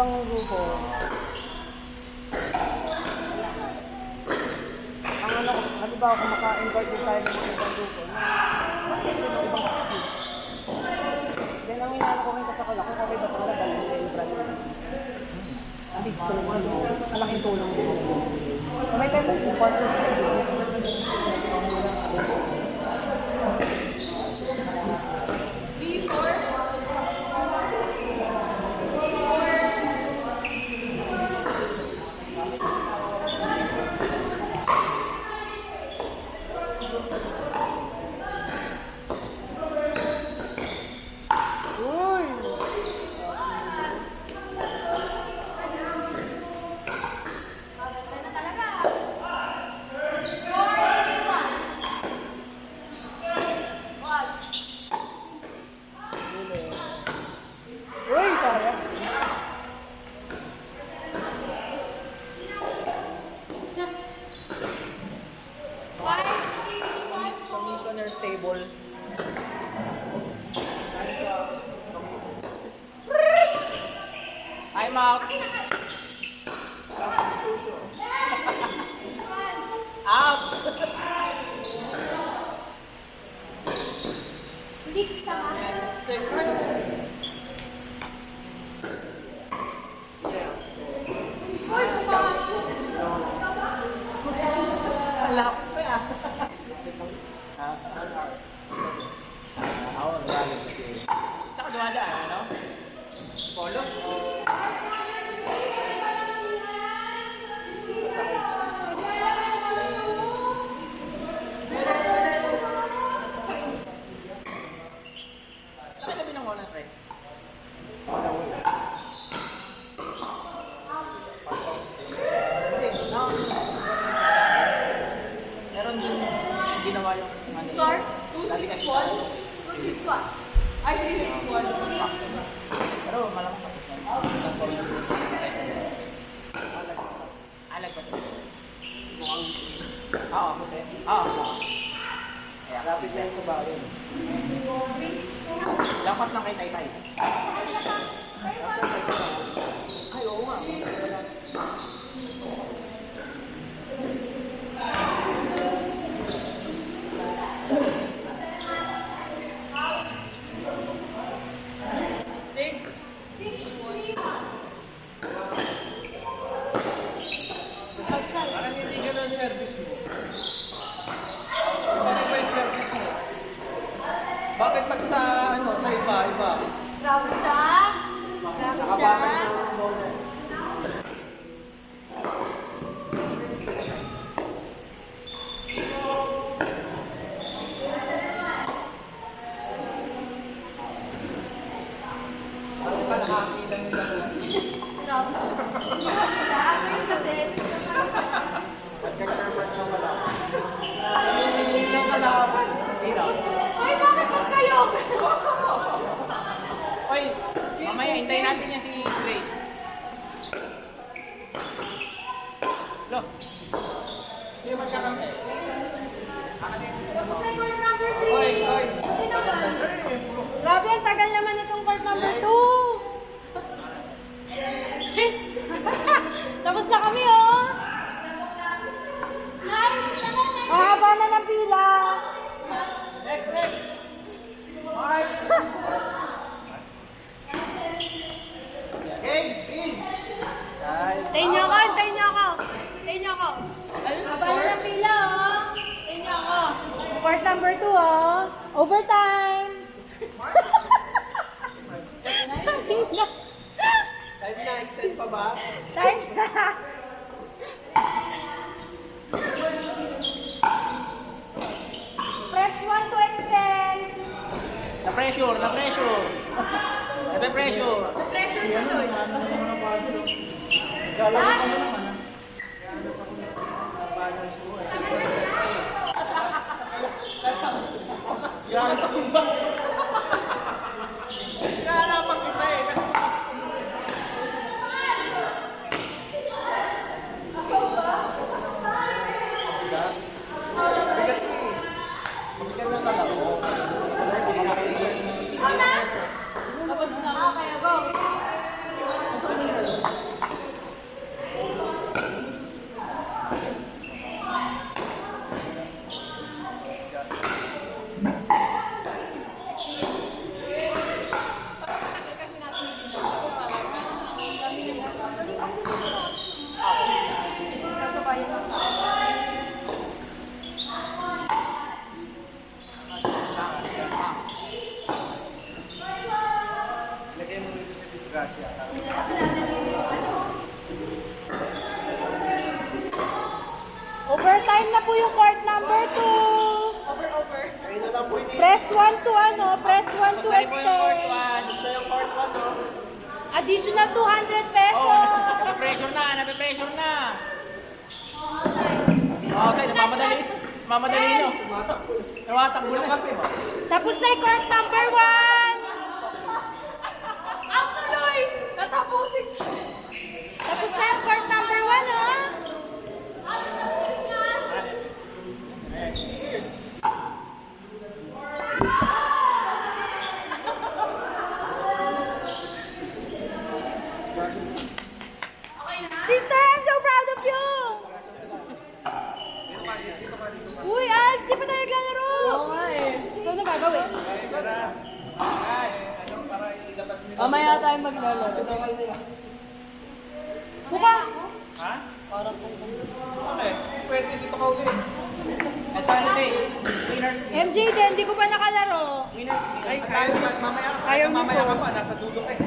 ibang grupo. Ang ano, halimbawa kung maka-invite din tayo ng mga ibang grupo, bakit yun ang ibang city? Then ang inaano ko rin kasi ako, kung okay ba sa mga dahil yung brand nila. At least kung ano, malaking tulong din. May tendency, partnership. Uy, sayang. Commissioner stable. I'm out. Out. Six sama. Uy, bukas. Ang lahap pa yan. Ako, nagalit kasi. Saka dumadaan, ano? Polo? Laki kami ng Holland, right? Meron din ginawa yung Sir, lagi kasi 261. Ay, 361. pero malamang tapos na. Isang call na doon. Alag ba ito? Oo, puti. Oo. Kaya rapid lang sa bahay. 362. Lapas lang kay Taytay. Ay, oo nga. Parang hindi ka ng service mo. Hindi ba yung service mo? Bakit pag sa iba? Grabe siya. Grabe siya. Parang kalahati lang nila. Grabe siya. Grabe yung sa tennis. Pagka-server na wala. Hindi lang kalaban. Hindi na. Uy, bakit ba't kayo? Oy, mamaya hintayin natin yan si Grace. Lo. Hindi magkakampi. Tapos na yung number 3. Oy! Sino ba? Grabe, ang tagal naman itong part number 2. Tapos na kami, oh. Mahaba na ng pila. Next! Mark! Okay, in! Tayin niyo ako, tayin niyo ako. Tayin niyo ako. Mahaba na ng pila, oh. Tayin niyo ako. Part number 2, oh. Overtime. Time na, extend pa ba? Time na. Press 1 to extend. Na-pressure. Na-pressure Pressure tuloy. Yan, sa kumba. Harapan kita eh. Tapos na. Okay, go. press 1 to Pasay mo yung court extend. 1. Gusto yung court 1, no? Additional 200 pesos. Oh, nape-pressure na, nape-pressure na. Okay, namamadali. Namamadali nyo. Tumatakbo na. Tapos na yung court number 1. Ang tuloy! Natapusin. Tapos na yung court number 1, ha? Sister, I'm so proud of you! Uy, Alps, di pa tayo naglalaro? Oo nga eh. So, ano gagawin? Mamaya tayo maglalaro. Buka! Ha? Okay. Pwede dito ka ulit. Ito ano day? Winners. MJ din, di ko pa nakalaro. Winners. Ay, mamaya ka pa. Nasa dulo eh.